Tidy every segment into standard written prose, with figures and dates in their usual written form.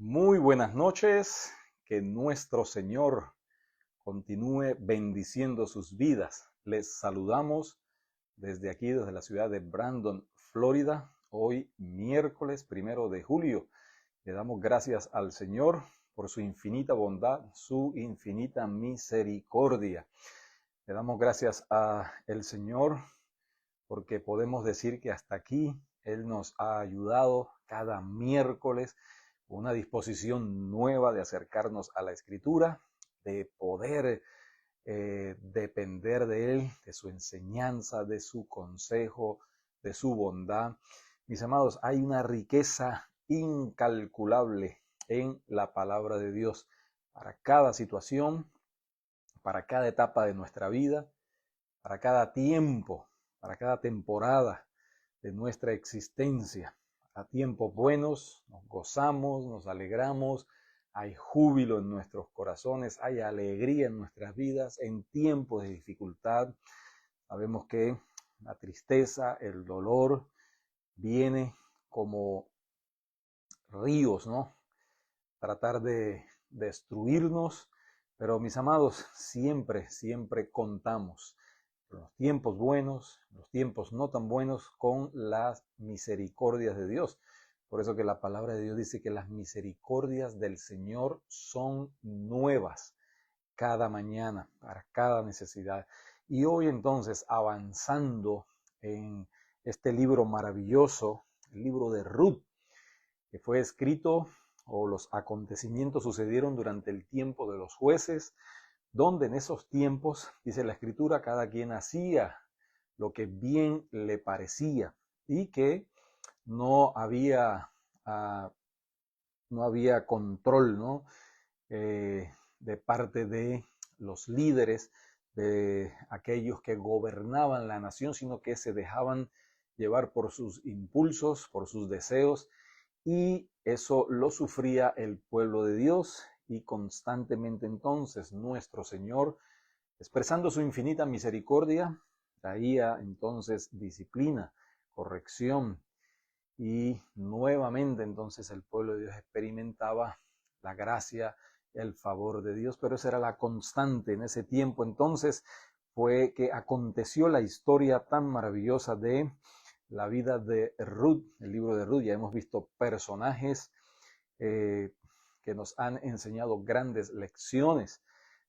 Muy buenas noches, que nuestro Señor continúe bendiciendo sus vidas. Les saludamos desde aquí, desde la ciudad de Brandon, Florida, hoy miércoles 1 de julio. Le damos gracias al Señor por su infinita bondad, su infinita misericordia. Le damos gracias al Señor porque podemos decir que hasta aquí Él nos ha ayudado cada miércoles con una disposición nueva de acercarnos a la Escritura, de poder depender de Él, de su enseñanza, de su consejo, de su bondad. Mis amados, hay una riqueza incalculable en la palabra de Dios para cada situación, para cada etapa de nuestra vida, para cada tiempo, para cada temporada de nuestra existencia. A tiempos buenos nos gozamos, nos alegramos, hay júbilo en nuestros corazones, hay alegría en nuestras vidas. En tiempos de dificultad sabemos que la tristeza, el dolor viene como ríos, ¿no? Tratar de destruirnos, pero mis amados, siempre contamos los tiempos buenos, los tiempos no tan buenos, con las misericordias de Dios. Por eso que la palabra de Dios dice que las misericordias del Señor son nuevas cada mañana, para cada necesidad. Y hoy entonces, avanzando en este libro maravilloso, el libro de Ruth, que fue escrito, o los acontecimientos sucedieron durante el tiempo de los jueces, donde en esos tiempos, dice la Escritura, cada quien hacía lo que bien le parecía y que no había, uh, no había control, ¿no? De parte de los líderes, de aquellos que gobernaban la nación, sino que se dejaban llevar por sus impulsos, por sus deseos, y eso lo sufría el pueblo de Dios. Y constantemente entonces nuestro Señor, expresando su infinita misericordia, traía entonces disciplina, corrección, y nuevamente entonces el pueblo de Dios experimentaba la gracia, el favor de Dios, pero esa era la constante en ese tiempo. Entonces fue que aconteció la historia tan maravillosa de la vida de Ruth, el libro de Ruth. Ya hemos visto personajes que nos han enseñado grandes lecciones.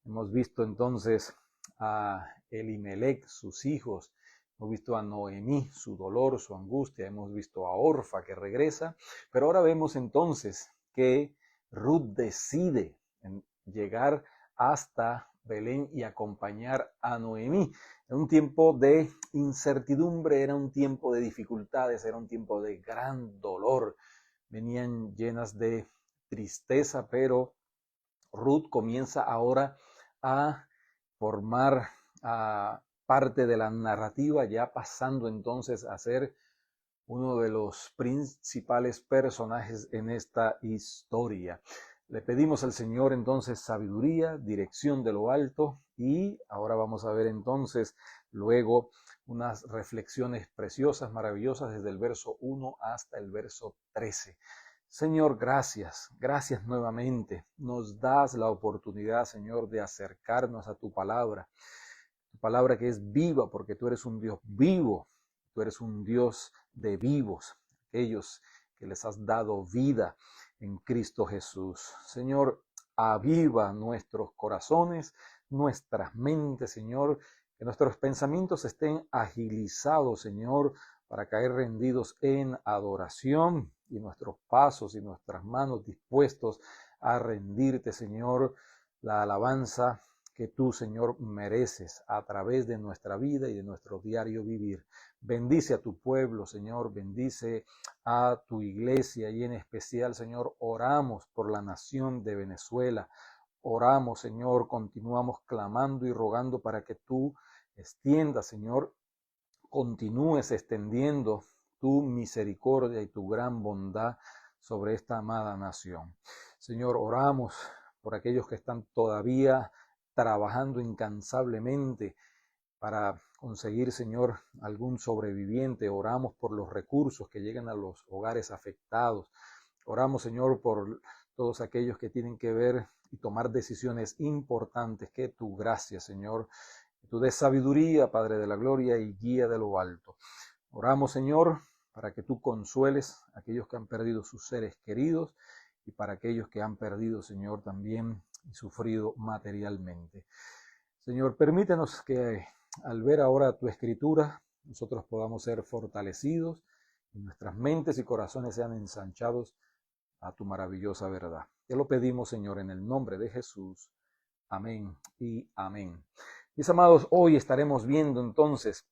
Hemos visto entonces a Elimelech, sus hijos. Hemos visto a Noemí, su dolor, su angustia. Hemos visto a Orfa, que regresa. Pero ahora vemos entonces que Ruth decide llegar hasta Belén y acompañar a Noemí. Era un tiempo de incertidumbre, era un tiempo de dificultades, era un tiempo de gran dolor. Venían llenas de tristeza, pero Ruth comienza ahora a formar parte de la narrativa, ya pasando entonces a ser uno de los principales personajes en esta historia. Le pedimos al Señor entonces sabiduría, dirección de lo alto, y ahora vamos a ver entonces luego unas reflexiones preciosas, maravillosas, desde el verso 1 hasta el verso 13. Señor, gracias nuevamente. Nos das la oportunidad, Señor, de acercarnos a tu palabra que es viva, porque tú eres un Dios vivo, tú eres un Dios de vivos, aquellos que les has dado vida en Cristo Jesús. Señor, aviva nuestros corazones, nuestras mentes, Señor, que nuestros pensamientos estén agilizados, Señor, para caer rendidos en adoración, y nuestros pasos y nuestras manos dispuestos a rendirte, Señor, la alabanza que tú, Señor, mereces a través de nuestra vida y de nuestro diario vivir. Bendice a tu pueblo, Señor, bendice a tu iglesia, y en especial, Señor, oramos por la nación de Venezuela. Oramos, Señor, continuamos clamando y rogando para que tú extiendas, Señor, continúes extendiendo tu misericordia y tu gran bondad sobre esta amada nación. Señor, oramos por aquellos que están todavía trabajando incansablemente para conseguir, Señor, algún sobreviviente. Oramos por los recursos que lleguen a los hogares afectados. Oramos, Señor, por todos aquellos que tienen que ver y tomar decisiones importantes. Que tu gracia, Señor, que tú des sabiduría, Padre de la gloria, y guía de lo alto. Oramos, Señor, para que tú consueles a aquellos que han perdido sus seres queridos y para aquellos que han perdido, Señor, también y sufrido materialmente. Señor, permítenos que al ver ahora tu escritura, nosotros podamos ser fortalecidos y nuestras mentes y corazones sean ensanchados a tu maravillosa verdad. Te lo pedimos, Señor, en el nombre de Jesús. Amén y amén. Mis amados, hoy estaremos viendo entonces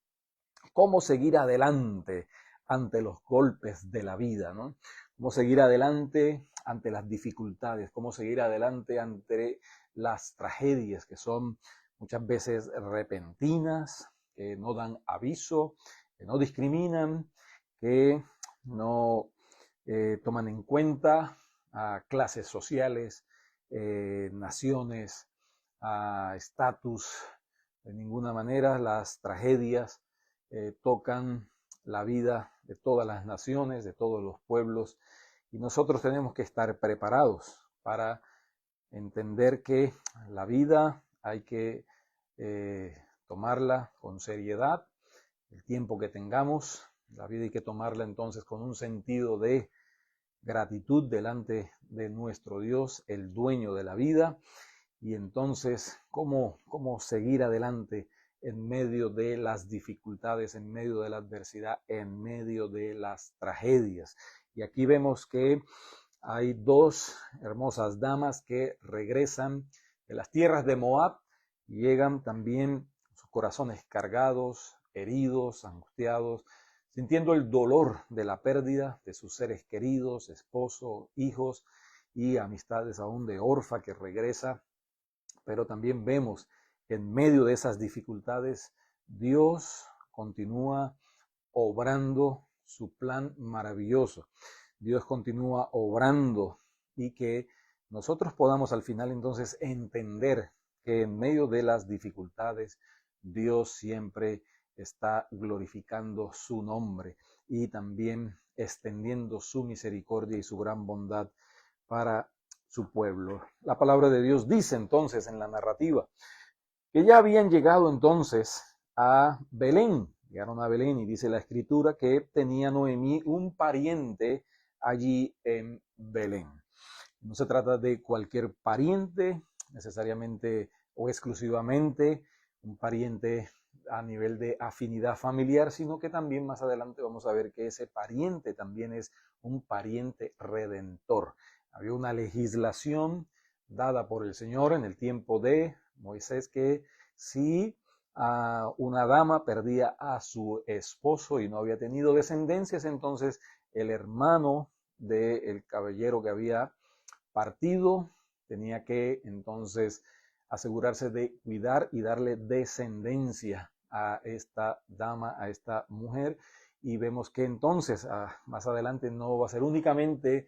cómo seguir adelante ante los golpes de la vida, ¿no? Cómo seguir adelante ante las dificultades, cómo seguir adelante ante las tragedias que son muchas veces repentinas, que no dan aviso, que no discriminan, que no toman en cuenta a clases sociales, naciones, a estatus. De ninguna manera las tragedias tocan la vida de todas las naciones, de todos los pueblos, y nosotros tenemos que estar preparados para entender que la vida hay que tomarla con seriedad, el tiempo que tengamos, la vida hay que tomarla entonces con un sentido de gratitud delante de nuestro Dios, el dueño de la vida, y entonces cómo seguir adelante en medio de las dificultades, en medio de la adversidad, en medio de las tragedias. Y aquí vemos que hay dos hermosas damas que regresan de las tierras de Moab y llegan también sus corazones cargados, heridos, angustiados, sintiendo el dolor de la pérdida de sus seres queridos, esposo, hijos y amistades aún de Orfa que regresa. Pero también vemos que en medio de esas dificultades Dios continúa obrando su plan maravilloso. Dios continúa obrando y que nosotros podamos al final entonces entender que en medio de las dificultades Dios siempre está glorificando su nombre y también extendiendo su misericordia y su gran bondad para su pueblo. La palabra de Dios dice entonces en la narrativa que ya habían llegado entonces a Belén. Llegaron a Belén y dice la escritura que tenía Noemí un pariente allí en Belén. No se trata de cualquier pariente necesariamente o exclusivamente un pariente a nivel de afinidad familiar, sino que también más adelante vamos a ver que ese pariente también es un pariente redentor. Había una legislación dada por el Señor en el tiempo de Moisés que si una dama perdía a su esposo y no había tenido descendencias, entonces el hermano del caballero que había partido tenía que entonces asegurarse de cuidar y darle descendencia a esta dama, a esta mujer, y vemos que entonces más adelante no va a ser únicamente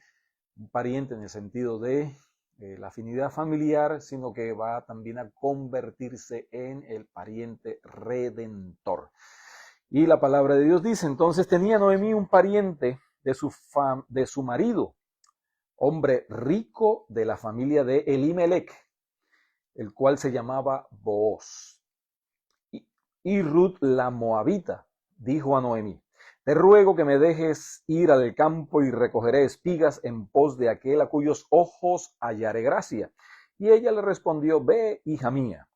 un pariente en el sentido de la afinidad familiar, sino que va también a convertirse en el pariente redentor. Y la palabra de Dios dice, entonces tenía Noemí un pariente de su marido, hombre rico de la familia de Elimelech, el cual se llamaba Booz. Y Ruth la moabita dijo a Noemí, te ruego que me dejes ir al campo y recogeré espigas en pos de aquel a cuyos ojos hallaré gracia. Y ella le respondió, ve, hija mía.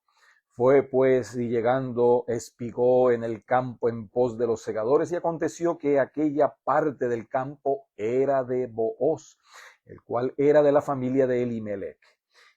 Fue pues y llegando espigó en el campo en pos de los segadores, y aconteció que aquella parte del campo era de Booz, el cual era de la familia de Elimelech.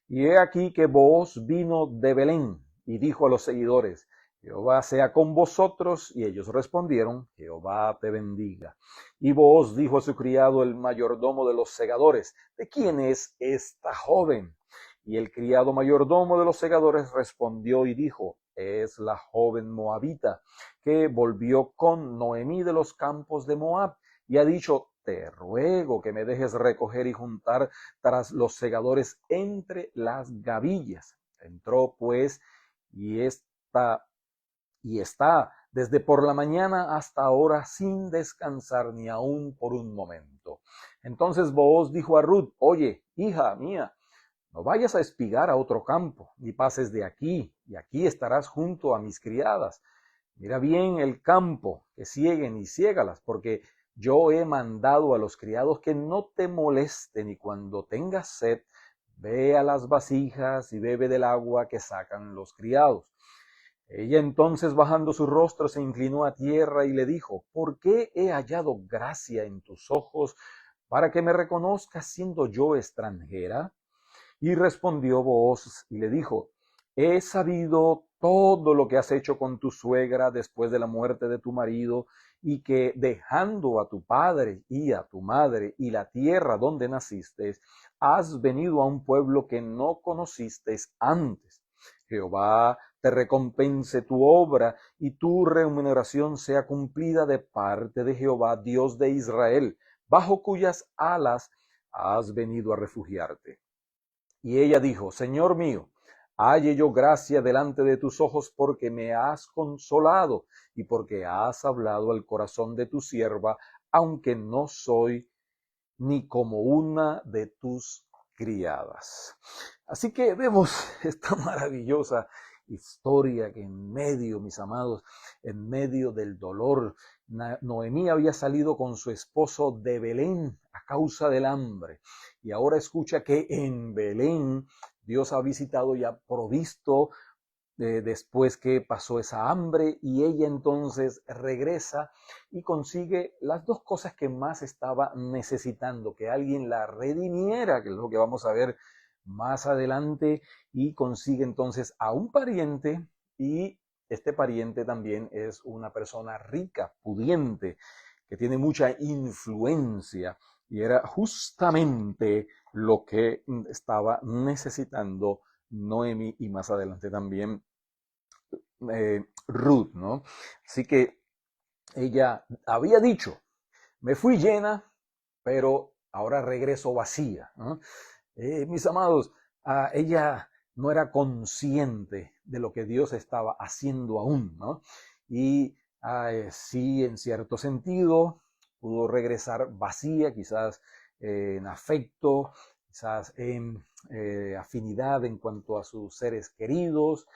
Y he aquí que Booz vino de Belén y dijo a los seguidores, Jehová sea con vosotros. Y ellos respondieron, Jehová te bendiga. Y Booz dijo a su criado, el mayordomo de los segadores, ¿de quién es esta joven? Y el criado mayordomo de los segadores respondió y dijo, es la joven moabita que volvió con Noemí de los campos de Moab y ha dicho, te ruego que me dejes recoger y juntar tras los segadores entre las gavillas. Entró pues y está desde por la mañana hasta ahora sin descansar ni aún por un momento. Entonces Booz dijo a Ruth: oye, hija mía, no vayas a espigar a otro campo, ni pases de aquí, y aquí estarás junto a mis criadas. Mira bien el campo, que sieguen y siégalas, porque yo he mandado a los criados que no te molesten, y cuando tengas sed, ve a las vasijas y bebe del agua que sacan los criados. Ella entonces, bajando su rostro, se inclinó a tierra y le dijo: ¿por qué he hallado gracia en tus ojos para que me reconozcas siendo yo extranjera? Y respondió Booz y le dijo: he sabido todo lo que has hecho con tu suegra después de la muerte de tu marido, y que dejando a tu padre y a tu madre y la tierra donde naciste, has venido a un pueblo que no conociste antes. Jehová te recompense tu obra y tu remuneración sea cumplida de parte de Jehová, Dios de Israel, bajo cuyas alas has venido a refugiarte. Y ella dijo: Señor mío, halle yo gracia delante de tus ojos, porque me has consolado y porque has hablado al corazón de tu sierva, aunque no soy ni como una de tus criadas. Así que vemos esta maravillosa historia que en medio, mis amados, en medio del dolor, Noemí había salido con su esposo de Belén a causa del hambre, y ahora escucha que en Belén Dios ha visitado y ha provisto después que pasó esa hambre, y ella entonces regresa y consigue las dos cosas que más estaba necesitando: que alguien la redimiera, que es lo que vamos a ver más adelante, y consigue entonces a un pariente, y este pariente también es una persona rica, pudiente, que tiene mucha influencia, y era justamente lo que estaba necesitando Noemi, y más adelante también Ruth, ¿no? Así que ella había dicho: me fui llena, pero ahora regreso vacía, ¿no? Mis amados, ella no era consciente de lo que Dios estaba haciendo aún, ¿no? Y sí, en cierto sentido, pudo regresar vacía, quizás en afecto, quizás en afinidad en cuanto a sus seres queridos,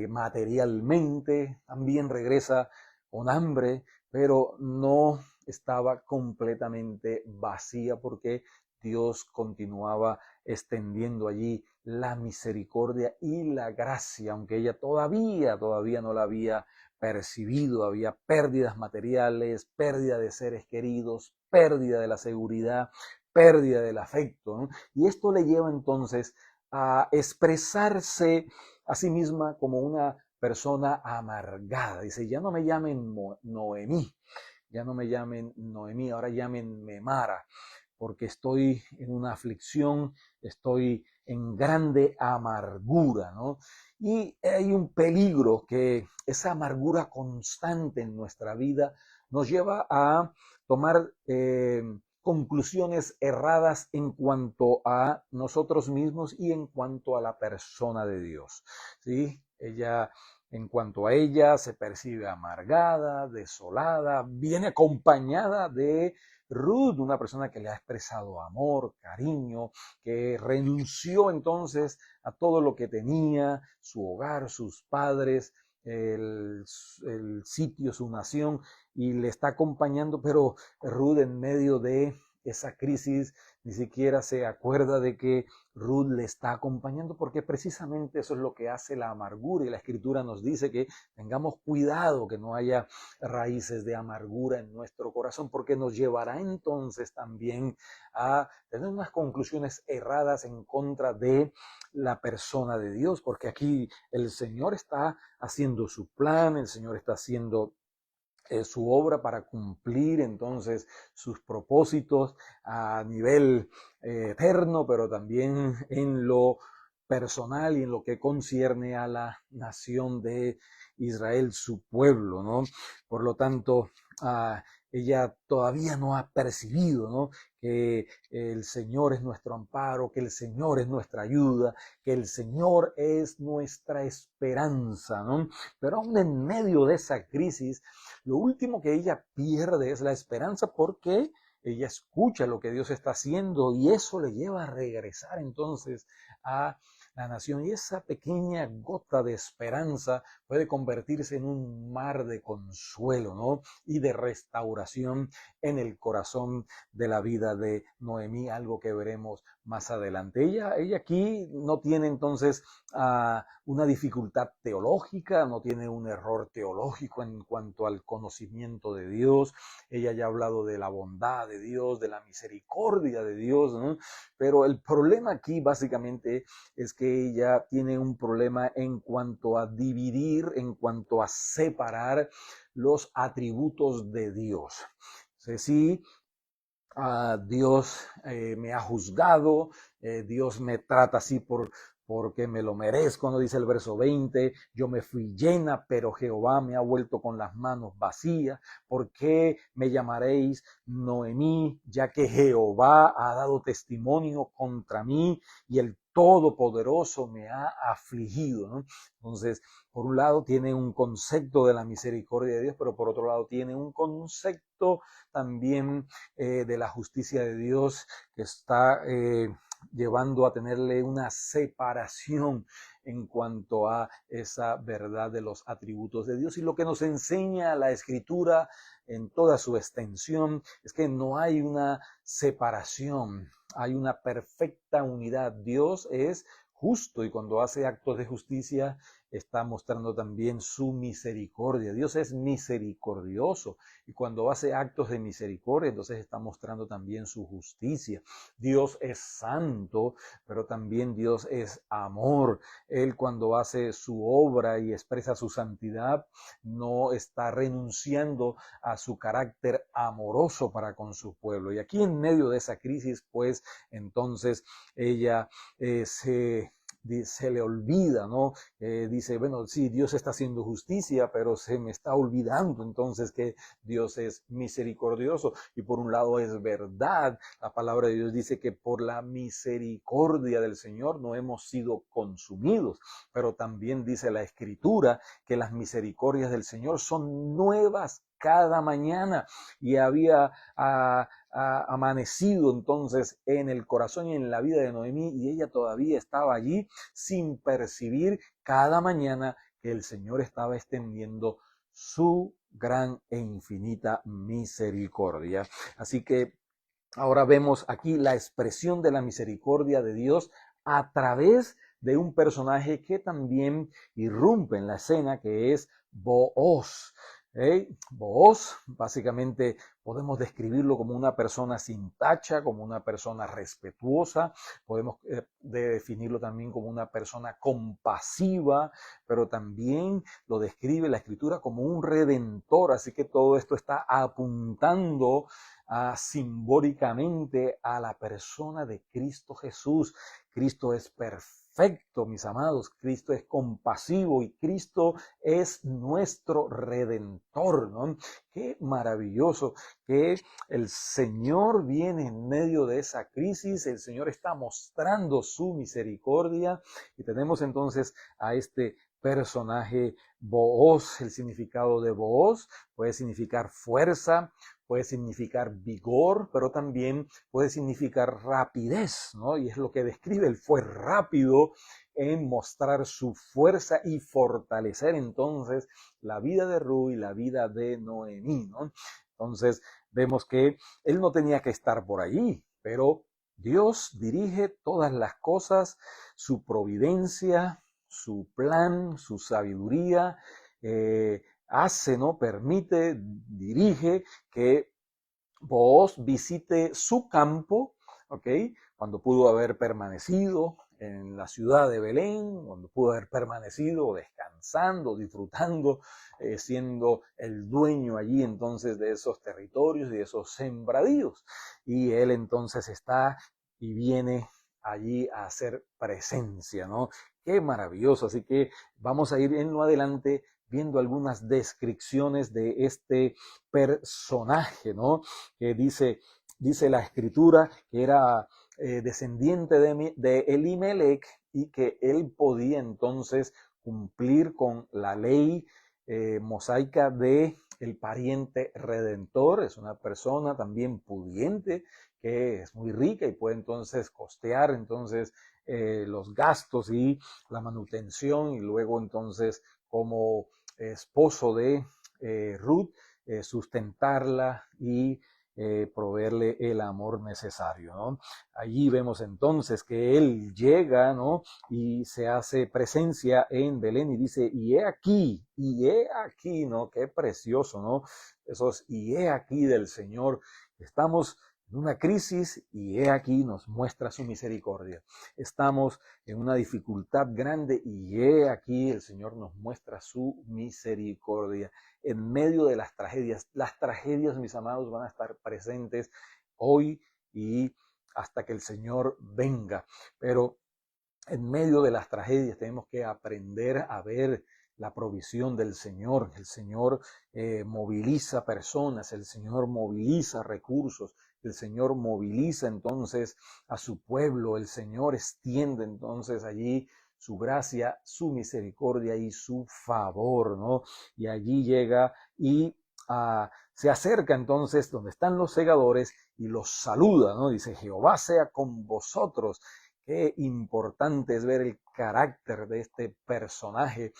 materialmente, también regresa con hambre, pero no estaba completamente vacía, porque Dios continuaba extendiendo allí la misericordia y la gracia, aunque ella todavía no la había percibido. Había pérdidas materiales, pérdida de seres queridos, pérdida de la seguridad, pérdida del afecto, ¿no? Y esto le lleva entonces a expresarse a sí misma como una persona amargada. Dice: ya no me llamen Noemí, ya no me llamen Noemí, ahora llámenme Mara, porque estoy en una aflicción, estoy en grande amargura, ¿no? Y hay un peligro, que esa amargura constante en nuestra vida nos lleva a tomar conclusiones erradas en cuanto a nosotros mismos y en cuanto a la persona de Dios, ¿sí? En cuanto a ella, se percibe amargada, desolada, viene acompañada de Ruth, una persona que le ha expresado amor, cariño, que renunció entonces a todo lo que tenía: su hogar, sus padres, el sitio, su nación, y le está acompañando. Pero Ruth, en medio de esa crisis, ni siquiera se acuerda de que Ruth le está acompañando, porque precisamente eso es lo que hace la amargura, y la Escritura nos dice que tengamos cuidado que no haya raíces de amargura en nuestro corazón, porque nos llevará entonces también a tener unas conclusiones erradas en contra de la persona de Dios, porque aquí el Señor está haciendo su plan, el Señor está haciendo su obra para cumplir entonces sus propósitos a nivel eterno, pero también en lo personal y en lo que concierne a la nación de Israel, su pueblo, ¿no? Por lo tanto, ella todavía no ha percibido, ¿no?, que el Señor es nuestro amparo, que el Señor es nuestra ayuda, que el Señor es nuestra esperanza, ¿no? Pero aún en medio de esa crisis, lo último que ella pierde es la esperanza, porque ella escucha lo que Dios está haciendo y eso le lleva a regresar entonces a la nación. Y esa pequeña gota de esperanza puede convertirse en un mar de consuelo, ¿no?, y de restauración en el corazón de la vida de Noemí, algo que veremos más adelante. Ella aquí no tiene entonces una dificultad teológica, no tiene un error teológico en cuanto al conocimiento de Dios. Ella ya ha hablado de la bondad de Dios, de la misericordia de Dios, ¿no? Pero el problema aquí básicamente es que ella tiene un problema en cuanto a dividir, en cuanto a separar los atributos de Dios. Sí, Dios me ha juzgado, Dios me trata así porque me lo merezco, ¿no? Dice el verso 20, yo me fui llena, pero Jehová me ha vuelto con las manos vacías. ¿Por qué me llamaréis Noemí? Ya que Jehová ha dado testimonio contra mí y el Todopoderoso me ha afligido, ¿no? Entonces, por un lado tiene un concepto de la misericordia de Dios, pero por otro lado tiene un concepto también de la justicia de Dios, que está llevando a tenerle una separación en cuanto a esa verdad de los atributos de Dios. Y lo que nos enseña la Escritura en toda su extensión es que no hay una separación, hay una perfecta unidad. Dios es justo y cuando hace actos de justicia está mostrando también su misericordia. Dios es misericordioso y cuando hace actos de misericordia, entonces está mostrando también su justicia. Dios es santo, pero también Dios es amor. Él cuando hace su obra y expresa su santidad, no está renunciando a su carácter amoroso para con su pueblo. Y aquí en medio de esa crisis, pues entonces ella se le olvida, ¿no? Dice, bueno, sí, Dios está haciendo justicia, pero se me está olvidando entonces que Dios es misericordioso. Y por un lado es verdad, la palabra de Dios dice que por la misericordia del Señor no hemos sido consumidos, pero también dice la Escritura que las misericordias del Señor son nuevas cada mañana, y había amanecido entonces en el corazón y en la vida de Noemí, y ella todavía estaba allí sin percibir cada mañana que el Señor estaba extendiendo su gran e infinita misericordia. Así que ahora vemos aquí la expresión de la misericordia de Dios a través de un personaje que también irrumpe en la escena, que es Booz. Booz, básicamente podemos describirlo como una persona sin tacha, como una persona respetuosa, podemos definirlo también como una persona compasiva, pero también lo describe la Escritura como un redentor, así que todo esto está apuntando simbólicamente a la persona de Cristo Jesús. Cristo es perfecto, mis amados, Cristo es compasivo y Cristo es nuestro redentor, ¿no? Qué maravilloso que el Señor viene en medio de esa crisis, el Señor está mostrando su misericordia y tenemos entonces a este personaje Booz. El significado de Booz puede significar fuerza, puede significar vigor, pero también puede significar rapidez, ¿no? Y es lo que describe, él fue rápido en mostrar su fuerza y fortalecer entonces la vida de Ruth y la vida de Noemí, ¿no? Entonces vemos que él no tenía que estar por allí, pero Dios dirige todas las cosas, su providencia, su plan, su sabiduría, hace, ¿no? Permite, dirige que Booz visite su campo, ¿ok? Cuando pudo haber permanecido en la ciudad de Belén, cuando pudo haber permanecido descansando, disfrutando, siendo el dueño allí entonces de esos territorios y de esos sembradíos. Y él entonces está y viene allí a hacer presencia, ¿no? Qué maravilloso. Así que vamos a ir en lo adelante viendo algunas descripciones de este personaje, ¿no? Que dice la escritura que era descendiente de Elimelech y que él podía entonces cumplir con la ley mosaica de el pariente redentor. Es una persona también pudiente, que es muy rica y puede entonces costear entonces los gastos y la manutención, y luego entonces como esposo de Ruth, sustentarla y proveerle el amor necesario, ¿no? Allí vemos entonces que él llega, ¿no? Y se hace presencia en Belén y dice, y he aquí, ¿no? Qué precioso, ¿no? Esos y he aquí del Señor. Estamos en una crisis y he aquí nos muestra su misericordia. Estamos en una dificultad grande y he aquí el Señor nos muestra su misericordia. En medio de las tragedias, mis amados, van a estar presentes hoy y hasta que el Señor venga. Pero en medio de las tragedias tenemos que aprender a ver la provisión del Señor. El Señor moviliza personas, el Señor moviliza recursos, el Señor moviliza entonces a su pueblo, el Señor extiende entonces allí su gracia, su misericordia y su favor, ¿no? Y allí llega y se acerca entonces donde están los segadores y los saluda, ¿no? Dice, Jehová sea con vosotros. Qué importante es ver el carácter de este personaje.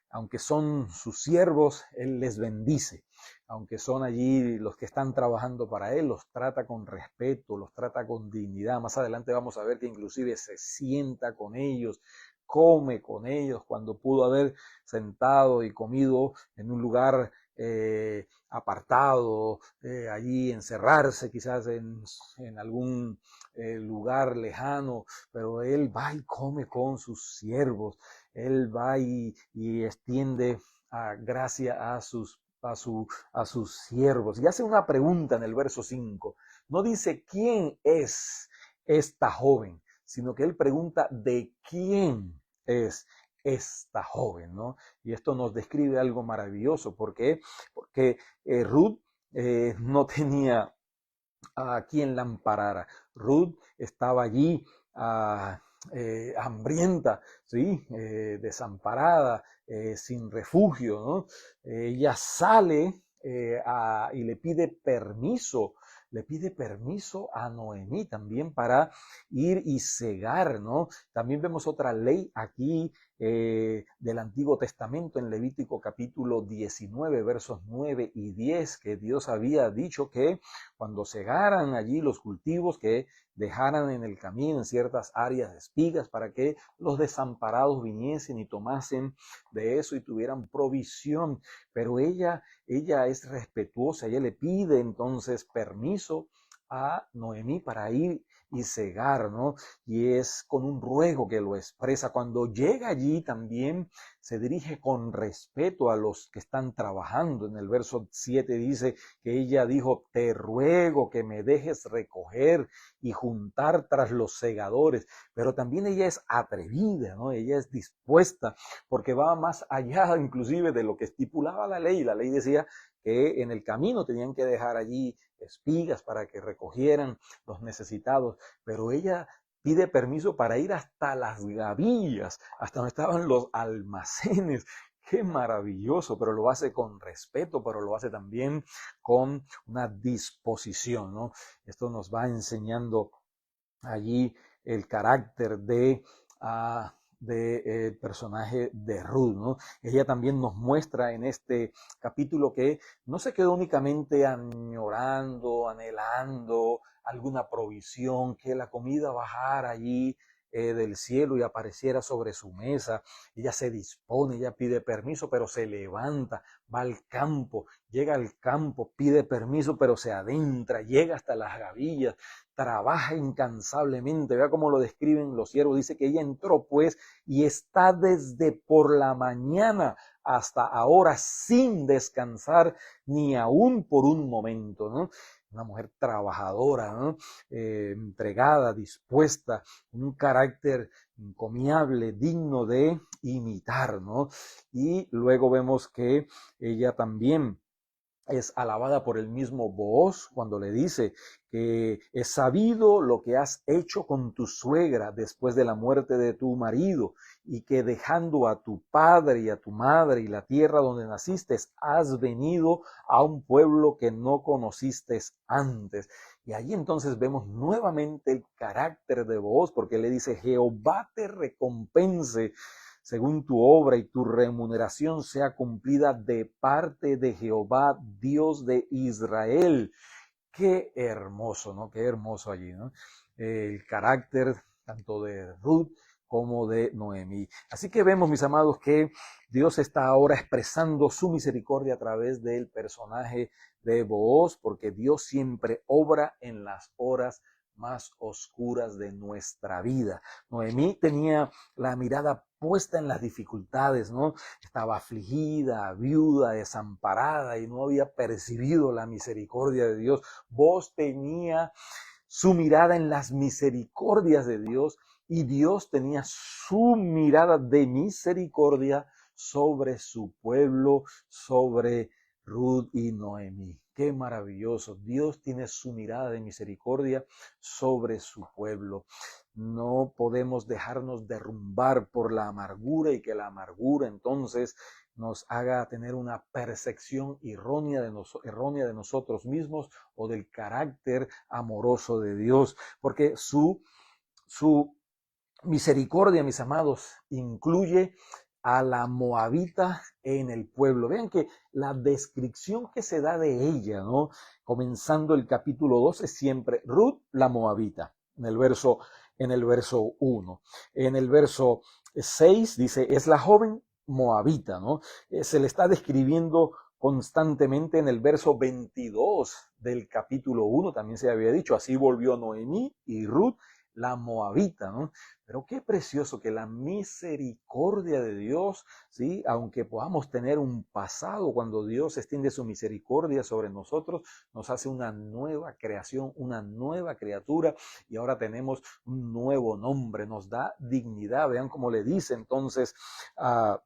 Aunque son sus siervos, él les bendice. Aunque son allí los que están trabajando para él, los trata con respeto, los trata con dignidad. Más adelante vamos a ver que inclusive se sienta con ellos, come con ellos, cuando pudo haber sentado y comido en un lugar apartado, allí encerrarse quizás en algún lugar lejano, pero él va y come con sus siervos, él va y extiende gracia a sus siervos. Y hace una pregunta en el verso 5. No dice quién es esta joven, sino que él pregunta de quién es esta joven, ¿no? Y esto nos describe algo maravilloso. ¿Por qué? Porque Ruth no tenía a quien la amparara. Ruth estaba allí hambrienta, ¿sí? Desamparada, sin refugio, ¿no? Ella sale y le pide permiso a Noemí también para ir y cegar, ¿no? También vemos otra ley aquí del Antiguo Testamento en Levítico capítulo 19, versos 9 y 10, que Dios había dicho que cuando cegaran allí los cultivos, que dejaran en el camino en ciertas áreas espigas para que los desamparados viniesen y tomasen de eso y tuvieran provisión. Pero ella es respetuosa, ella le pide entonces permiso a Noemí para ir y cegar, ¿no? Y es con un ruego que lo expresa. Cuando llega allí también se dirige con respeto a los que están trabajando. En el verso 7 dice que ella dijo, te ruego que me dejes recoger y juntar tras los segadores. Pero también ella es atrevida, ¿no? Ella es dispuesta, porque va más allá inclusive de lo que estipulaba la ley. La ley decía que en el camino tenían que dejar allí espigas para que recogieran los necesitados, pero ella pide permiso para ir hasta las gavillas, hasta donde estaban los almacenes. Qué maravilloso, pero lo hace con respeto, pero lo hace también con una disposición, ¿no? Esto nos va enseñando allí el carácter del personaje de Ruth, ¿no? Ella también nos muestra en este capítulo que no se quedó únicamente añorando, anhelando alguna provisión, que la comida bajara allí del cielo y apareciera sobre su mesa. Ella se dispone, ella pide permiso, pero se levanta, va al campo, llega al campo, pide permiso, pero se adentra, llega hasta las gavillas, trabaja incansablemente. Vea cómo lo describen los siervos. Dice que ella entró pues y está desde por la mañana hasta ahora sin descansar ni aún por un momento, ¿no? una mujer trabajadora, ¿no? Entregada, dispuesta, un carácter encomiable, digno de imitar, ¿no? Y luego vemos que ella también es alabada por el mismo Booz cuando le dice que es sabido lo que has hecho con tu suegra después de la muerte de tu marido y que dejando a tu padre y a tu madre y la tierra donde naciste, has venido a un pueblo que no conociste antes. Y allí entonces vemos nuevamente el carácter de Booz, porque le dice: Jehová te recompense según tu obra, y tu remuneración sea cumplida de parte de Jehová, Dios de Israel. Qué hermoso, ¿no? Qué hermoso allí, ¿no? El carácter tanto de Ruth como de Noemí. Así que vemos, mis amados, que Dios está ahora expresando su misericordia a través del personaje de Booz, porque Dios siempre obra en las horas más oscuras de nuestra vida. Noemí tenía la mirada puesta en las dificultades, ¿no? Estaba afligida, viuda, desamparada y no había percibido la misericordia de Dios. Booz tenía su mirada en las misericordias de Dios y Dios tenía su mirada de misericordia sobre su pueblo, sobre Ruth y Noemí. Qué maravilloso. Dios tiene su mirada de misericordia sobre su pueblo. No podemos dejarnos derrumbar por la amargura y que la amargura entonces nos haga tener una percepción errónea de nosotros mismos o del carácter amoroso de Dios, porque su misericordia, mis amados, incluye a la moabita en el pueblo. Vean que la descripción que se da de ella, ¿no? Comenzando el capítulo 2 es siempre Ruth la moabita, en el verso 1. En el verso 6 dice, es la joven moabita, ¿no? Se le está describiendo constantemente. En el verso 22 del capítulo 1 también se había dicho, así volvió Noemí y Ruth la moabita, ¿no? Pero qué precioso que la misericordia de Dios, ¿sí? Aunque podamos tener un pasado, cuando Dios extiende su misericordia sobre nosotros, nos hace una nueva creación, una nueva criatura, y ahora tenemos un nuevo nombre, nos da dignidad. Vean cómo le dice entonces a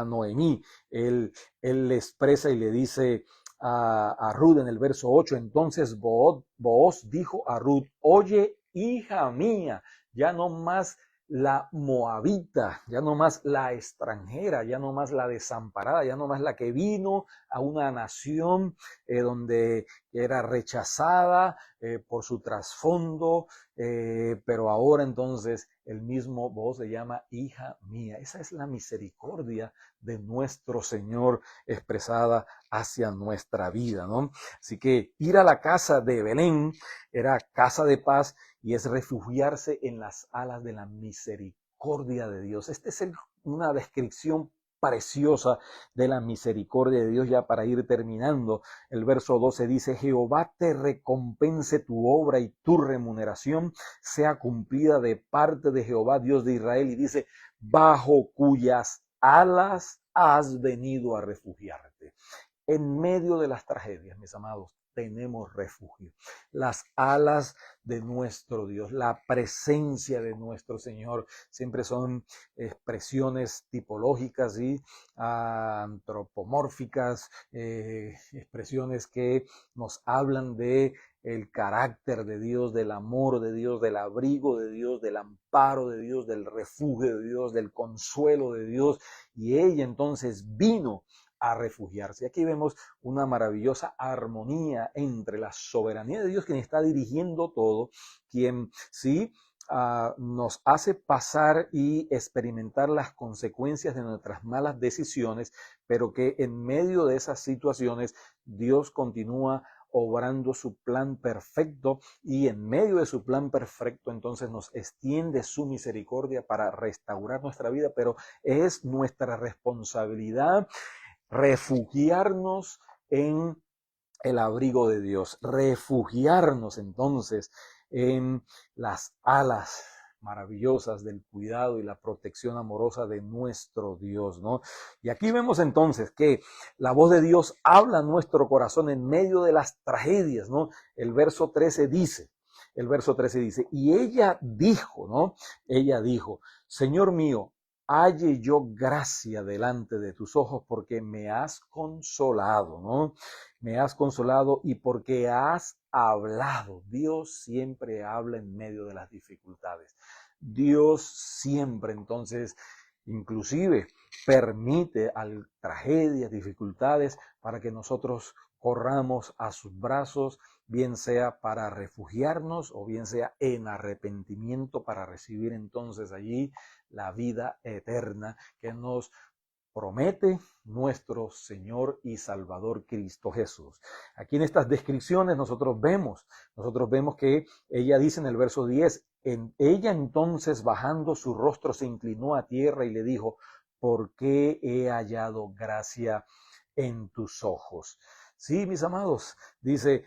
Noemí, él le expresa y le dice a Ruth en el verso 8, entonces Booz dijo a Ruth, oye, hija mía, ya no más la moabita, ya no más la extranjera, ya no más la desamparada, ya no más la que vino a una nación donde era rechazada por su trasfondo, pero ahora entonces el mismo Booz le llama hija mía. Esa es la misericordia de nuestro Señor expresada hacia nuestra vida, ¿no? Así que ir a la casa de Belén era casa de paz y es refugiarse en las alas de la misericordia de Dios. Esta es una descripción preciosa de la misericordia de Dios. Ya para ir terminando, el verso 12 dice, Jehová te recompense tu obra y tu remuneración sea cumplida de parte de Jehová, Dios de Israel, y dice, bajo cuyas alas has venido a refugiarte. En medio de las tragedias, mis amados, tenemos refugio. Las alas de nuestro Dios, la presencia de nuestro Señor, siempre son expresiones tipológicas y antropomórficas, expresiones que nos hablan de el carácter de Dios, del amor de Dios, del abrigo de Dios, del amparo de Dios, del refugio de Dios, del consuelo de Dios. Y ella entonces vino a refugiarse. Aquí vemos una maravillosa armonía entre la soberanía de Dios, quien está dirigiendo todo, quien sí nos hace pasar y experimentar las consecuencias de nuestras malas decisiones, pero que en medio de esas situaciones Dios continúa obrando su plan perfecto, y en medio de su plan perfecto entonces nos extiende su misericordia para restaurar nuestra vida, pero es nuestra responsabilidad refugiarnos en el abrigo de Dios, refugiarnos entonces en las alas maravillosas del cuidado y la protección amorosa de nuestro Dios, ¿no? Y aquí vemos entonces que la voz de Dios habla a nuestro corazón en medio de las tragedias, ¿no? El verso 13 dice, y ella dijo, ¿no? Ella dijo, Señor mío, halle yo gracia delante de tus ojos porque me has consolado, ¿no? Me has consolado y porque has hablado. Dios siempre habla en medio de las dificultades. Dios siempre, entonces, inclusive permite tragedias, dificultades, para que nosotros corramos a sus brazos, bien sea para refugiarnos o bien sea en arrepentimiento para recibir entonces allí la vida eterna que nos promete nuestro Señor y Salvador Cristo Jesús. Aquí en estas descripciones nosotros vemos que ella dice en el verso 10, ella entonces bajando su rostro se inclinó a tierra y le dijo, ¿por qué he hallado gracia en tus ojos? Sí, mis amados, dice,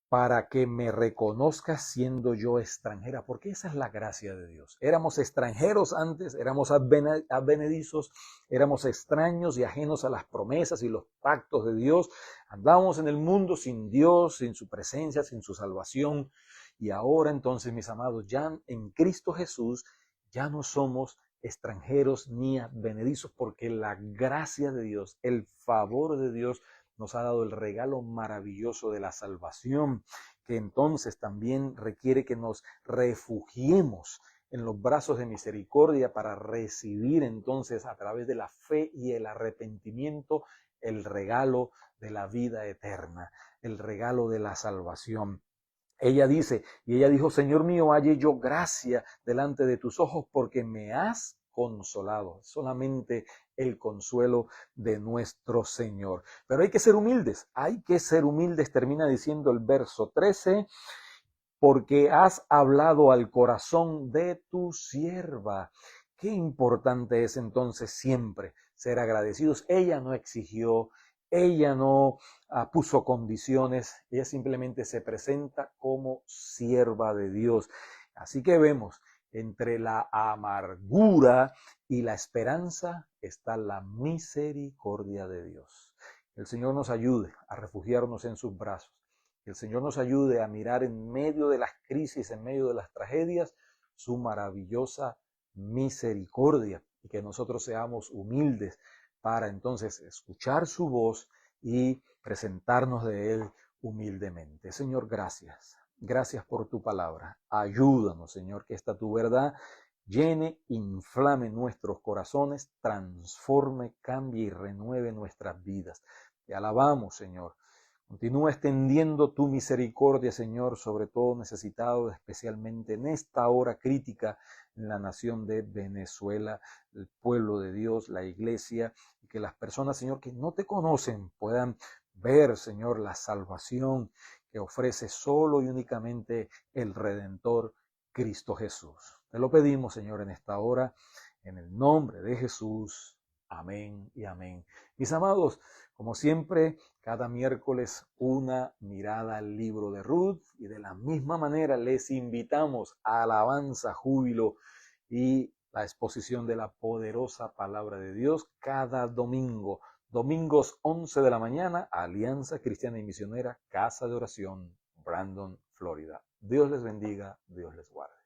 para que me reconozcas siendo yo extranjera, porque esa es la gracia de Dios. Éramos extranjeros antes, éramos advenedizos, éramos extraños y ajenos a las promesas y los pactos de Dios. Andábamos en el mundo sin Dios, sin su presencia, sin su salvación. Y ahora entonces, mis amados, ya en Cristo Jesús, ya no somos extranjeros ni advenedizos, porque la gracia de Dios, el favor de Dios, nos ha dado el regalo maravilloso de la salvación, que entonces también requiere que nos refugiemos en los brazos de misericordia para recibir entonces a través de la fe y el arrepentimiento el regalo de la vida eterna, el regalo de la salvación. Ella dijo, Señor mío, halle yo gracia delante de tus ojos porque me has consolado. Solamente el consuelo de nuestro Señor. Pero hay que ser humildes, termina diciendo el verso 13, porque has hablado al corazón de tu sierva. Qué importante es entonces siempre ser agradecidos. Ella no exigió, ella no puso condiciones, ella simplemente se presenta como sierva de Dios. Así que vemos, entre la amargura y la esperanza está la misericordia de Dios. El Señor nos ayude a refugiarnos en sus brazos. Que el Señor nos ayude a mirar en medio de las crisis, en medio de las tragedias, su maravillosa misericordia y que nosotros seamos humildes para entonces escuchar su voz y presentarnos de Él humildemente. Señor, gracias. Gracias por tu palabra. Ayúdanos, Señor, que esta tu verdad llene, inflame nuestros corazones, transforme, cambie y renueve nuestras vidas. Te alabamos, Señor. Continúa extendiendo tu misericordia, Señor, sobre todo necesitado, especialmente en esta hora crítica en la nación de Venezuela, el pueblo de Dios, la iglesia, y que las personas, Señor, que no te conocen puedan ver, Señor, la salvación que ofrece solo y únicamente el Redentor, Cristo Jesús. Te lo pedimos, Señor, en esta hora, en el nombre de Jesús. Amén y amén. Mis amados, como siempre, cada miércoles una mirada al libro de Ruth y de la misma manera les invitamos a alabanza, júbilo y la exposición de la poderosa palabra de Dios cada domingo. Domingos 11 de la mañana, Alianza Cristiana y Misionera, Casa de Oración, Brandon, Florida. Dios les bendiga, Dios les guarde.